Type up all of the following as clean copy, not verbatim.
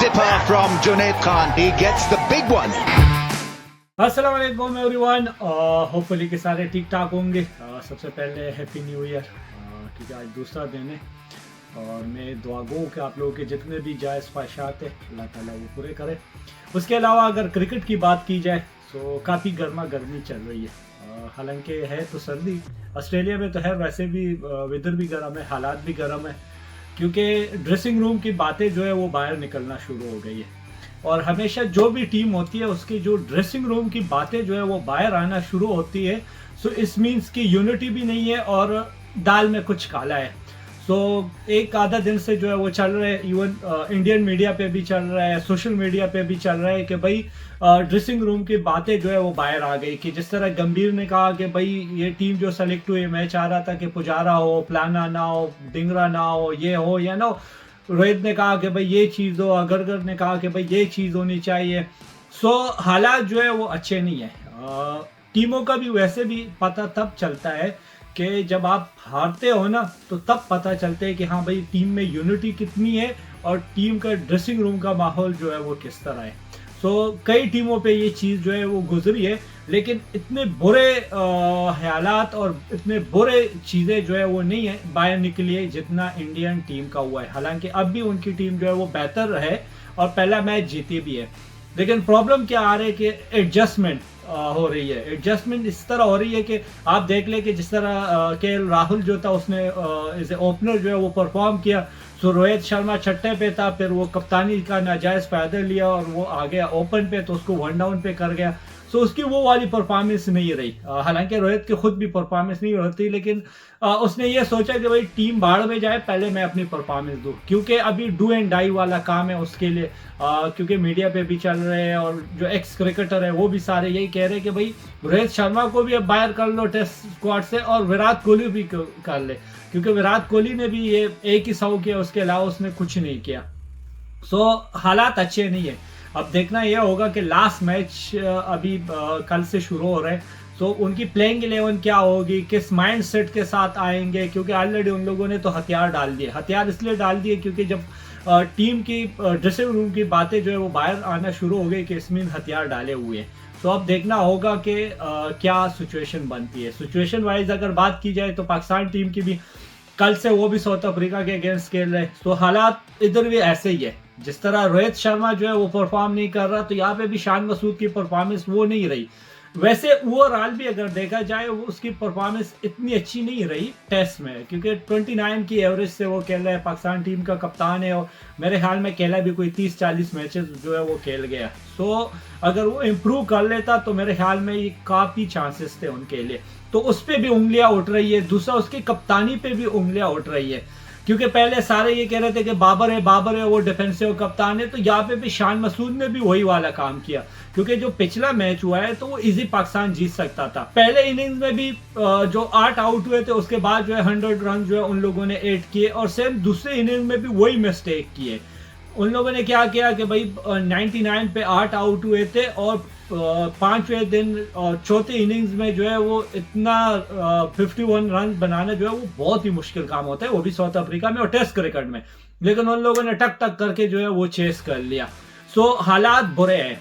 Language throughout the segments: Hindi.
tipper from Junaid Khan. He gets the big one. अस्सलाम वालेकुम एवरीवन। होपफुली के सारे ठीक ठाक होंगे। सबसे पहले हैप्पी न्यू ईयर। ठीक है, आज दूसरा दिन है और मैं दुआ गो कि आप लोगों के जितने भी जायज़ ख्वाहिशात है अल्लाह ताला वो पूरे करे। उसके अलावा अगर क्रिकेट की बात की जाए तो काफ़ी गर्मा गर्मी चल रही है। हालांकि है तो सर्दी, ऑस्ट्रेलिया में तो है, वैसे भी वेदर भी गर्म है, हालात भी गर्म है, क्योंकि ड्रेसिंग रूम की बातें जो है वो बाहर निकलना शुरू हो गई है। और हमेशा जो भी टीम होती है उसकी जो ड्रेसिंग रूम की बातें जो है वो बाहर आना शुरू होती है। सो इस मीन्स की यूनिटी भी नहीं है और दाल में कुछ काला है। सो एक आधा दिन से जो है वो चल रहा है, इवन इंडियन मीडिया पे भी चल रहा है, सोशल मीडिया पे भी चल रहा है कि भाई ड्रेसिंग रूम की बातें जो है वो बाहर आ गई। कि जिस तरह गंभीर ने कहा कि भाई ये टीम जो सेलेक्ट हुई, मैं चाह रहा था कि पुजारा हो, प्लाना ना हो, डिंगरा ना हो, ये हो या ना हो। रोहित ने कहा कि भाई ये चीज़ हो, अगरकर ने कहा कि भाई ये चीज़ होनी चाहिए। सो हालात जो है वो अच्छे नहीं है। टीमों का भी वैसे भी पता तब चलता है कि जब आप हारते हो ना, तो तब पता चलता है कि हाँ भाई टीम में यूनिटी कितनी है और टीम का ड्रेसिंग रूम का माहौल जो है वो किस तरह है। सो कई टीमों पे ये चीज़ जो है वो गुजरी है, लेकिन इतने बुरे ख्यालात और इतने बुरे चीज़ें जो है वो नहीं है बाहर निकली है जितना इंडियन टीम का हुआ है। हालांकि अब भी उनकी टीम जो है वो बेहतर है और पहला मैच जीती भी है, लेकिन प्रॉब्लम क्या आ रही है कि एडजस्टमेंट हो रही है। एडजस्टमेंट इस तरह हो रही है कि आप देख ले कि जिस तरह केएल राहुल जो था उसने एज ए ओपनर जो है वो परफॉर्म किया। सो रोहित शर्मा छठे पे था, फिर वो कप्तानी का नाजायज़ फ़ायदा लिया और वो आ गया ओपन पे, तो उसको वन डाउन पे कर गया। सो उसकी वो वाली परफॉर्मेंस नहीं रही। हालांकि रोहित की खुद भी परफॉर्मेंस नहीं होती, लेकिन उसने ये सोचा कि भाई टीम बाढ़ में जाए, पहले मैं अपनी परफॉर्मेंस दूँ, क्योंकि अभी डू एंड डाई वाला काम है उसके लिए। क्योंकि मीडिया पे भी चल रहे हैं और जो एक्स क्रिकेटर है वो भी सारे यही कह रहे हैं कि भाई रोहित शर्मा को भी अब बाहर कर लो टेस्ट स्क्वाड से और विराट कोहली भी कर ले, क्योंकि विराट कोहली ने भी ये एक ही सौ किया, उसके अलावा उसने कुछ नहीं किया। सो हालात अच्छे नहीं है। अब देखना यह होगा कि लास्ट मैच अभी कल से शुरू हो रहा है, तो उनकी प्लेइंग 11 क्या होगी, किस माइंड सेट के साथ आएंगे, क्योंकि ऑलरेडी उन लोगों ने तो हथियार डाल दिए। हथियार इसलिए डाल दिए क्योंकि जब टीम की ड्रेसिंग रूम की बातें जो है वो बाहर आना शुरू हो गई कि इसमें हथियार डाले हुए हैं। तो अब देखना होगा कि क्या सिचुएशन बनती है। सिचुएशन वाइज अगर बात की जाए तो पाकिस्तान टीम की भी कल से वो भी साउथ अफ्रीका के अगेंस्ट खेल रहे हैं, तो हालात इधर भी ऐसे ही है। जिस तरह रोहित शर्मा जो है वो परफॉर्म नहीं कर रहा, तो यहाँ पे भी शान मसूद की परफॉर्मेंस वो नहीं रही। वैसे ओवरऑल भी अगर देखा जाए वो उसकी परफॉर्मेंस इतनी अच्छी नहीं रही टेस्ट में, क्योंकि 29 की एवरेज से वो खेल रहा है, पाकिस्तान टीम का कप्तान है और मेरे ख्याल में खेला भी कोई 30-40 मैचेस जो है वो खेल गया। सो अगर वो इम्प्रूव कर लेता तो मेरे ख्याल में ये काफ़ी चांसेस थे उनके लिए। तो उस पर भी उंगलियां उठ रही है, दूसरा उसकी कप्तानी पे भी उंगलियां उठ रही है, क्योंकि पहले सारे ये कह रहे थे कि बाबर है वो डिफेंसिव कप्तान है। तो यहाँ पे भी शान मसूद ने भी वही वाला काम किया, क्योंकि जो पिछला मैच हुआ है तो वो इजी पाकिस्तान जीत सकता था। पहले इनिंग्स में भी जो 8 आउट हुए थे उसके बाद जो है 100 रन जो है उन लोगों ने 8 किए, और सेम दूसरे इनिंग में भी वही मिस्टेक किए। उन लोगों ने क्या किया कि भाई 99 पे 8 आउट हुए थे और 5वें दिन और चौथे इनिंग्स में जो है वो इतना 51 रन बनाना जो है वो बहुत ही मुश्किल काम होता है, वो भी साउथ अफ्रीका में और टेस्ट क्रिकेट में। लेकिन उन लोगों ने टक टक करके जो है वो चेस कर लिया। सो हालात बुरे हैं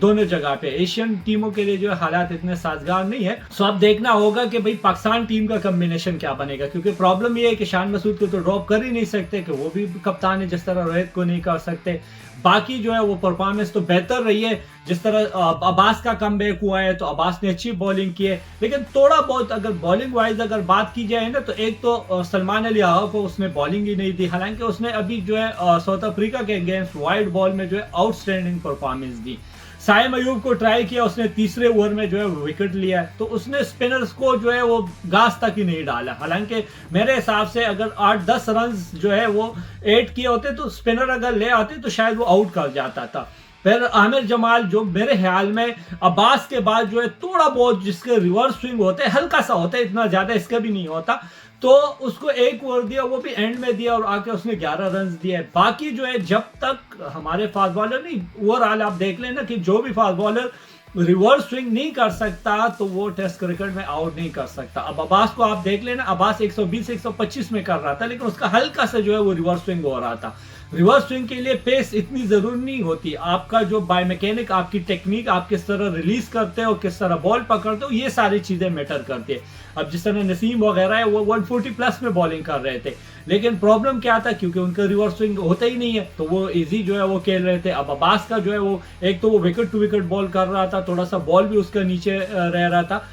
दोनों जगह पे। एशियन टीमों के लिए जो है हालात इतने साजगार नहीं है। सो अब देखना होगा कि भाई पाकिस्तान टीम का कॉम्बिनेशन क्या बनेगा, क्योंकि प्रॉब्लम ये है कि शान मसूद को तो ड्रॉप कर ही नहीं सकते, कि वो भी कप्तान है, जिस तरह रोहित को नहीं कर सकते। बाकी जो है वो परफॉर्मेंस तो बेहतर रही है। जिस तरह अब्बास का कमबैक हुआ है तो अब्बास ने अच्छी बॉलिंग की है, लेकिन थोड़ा बहुत अगर बॉलिंग वाइज अगर बात की जाए ना, तो एक तो सलमान अली आगा को उसने बॉलिंग ही नहीं दी। हालांकि उसने अभी जो है साउथ अफ्रीका के अगेंस्ट वाइड बॉल में जो है आउटस्टैंडिंग परफॉर्मेंस दी। साइम अयूब को ट्राई किया, उसने तीसरे ओवर में जो है विकेट लिया, तो उसने स्पिनर्स को जो है वो घास तक ही नहीं डाला। हालांकि मेरे हिसाब से अगर 8-10 रन जो है वो 8 किए होते तो स्पिनर अगर ले आते तो शायद वो आउट कर जाता था। फिर आमिर जमाल जो मेरे ख्याल में अब्बास के बाद जो है थोड़ा बहुत जिसके रिवर्स स्विंग होते हैं, हल्का सा होता है, इतना ज्यादा इसका भी नहीं होता, तो उसको एक ओवर दिया, वो भी एंड में दिया और आके उसने 11 रन दिए। बाकी जो है जब तक हमारे फास्ट बॉलर नहीं, ओवरऑल आप देख लेना कि जो भी फास्ट बॉलर रिवर्स स्विंग नहीं कर सकता तो वो टेस्ट क्रिकेट में आउट नहीं कर सकता। अब अब्बास को आप देख लेना, अब्बास 120-125 में कर रहा था, लेकिन उसका हल्का से जो है वो रिवर्स स्विंग हो रहा था। रिवर्स स्विंग के लिए पेस इतनी जरूरी नहीं होती, आपका जो बायोमैकेनिक, आपकी टेक्निक, आप किस तरह रिलीज करते हो, किस तरह बॉल पकड़ते हो, ये सारी चीजें मैटर करती है। अब जिस तरह नसीम वगैरह है वो 140 प्लस में बॉलिंग कर रहे थे, लेकिन प्रॉब्लम क्या था, क्योंकि उनका रिवर्स स्विंग होता ही नहीं है तो वो इजी जो है वो खेल रहे थे। अब अब्बास का जो है वो एक तो वो विकेट टू विकेट बॉल कर रहा था, थोड़ा सा बॉल भी उसका नीचे रह रहा था,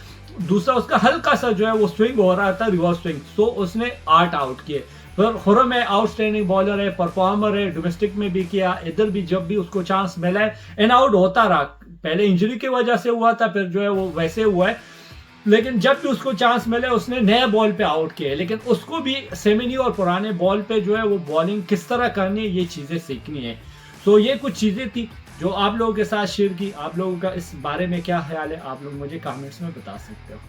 दूसरा उसका हल्का सा जो है वो स्विंग हो रहा था रिवर्स स्विंग, तो उसने 8 आउट किए। फिर खुरम है, आउटस्टैंडिंग बॉलर है, परफॉर्मर है, डोमेस्टिक में भी किया, इधर भी जब भी उसको चांस मिला है इन आउट होता रहा। पहले इंजरी की वजह से हुआ था, फिर जो है वो वैसे हुआ है, लेकिन जब भी उसको चांस मिले उसने नए बॉल पे आउट किए। लेकिन उसको भी सेमिनी और पुराने बॉल पे जो है वो बॉलिंग किस तरह करनी है ये चीजें सीखनी है। तो ये कुछ चीजें थी जो आप लोगों के साथ शेयर की। आप लोगों का इस बारे में क्या ख्याल है, आप लोग मुझे कमेंट्स में बता सकते हो।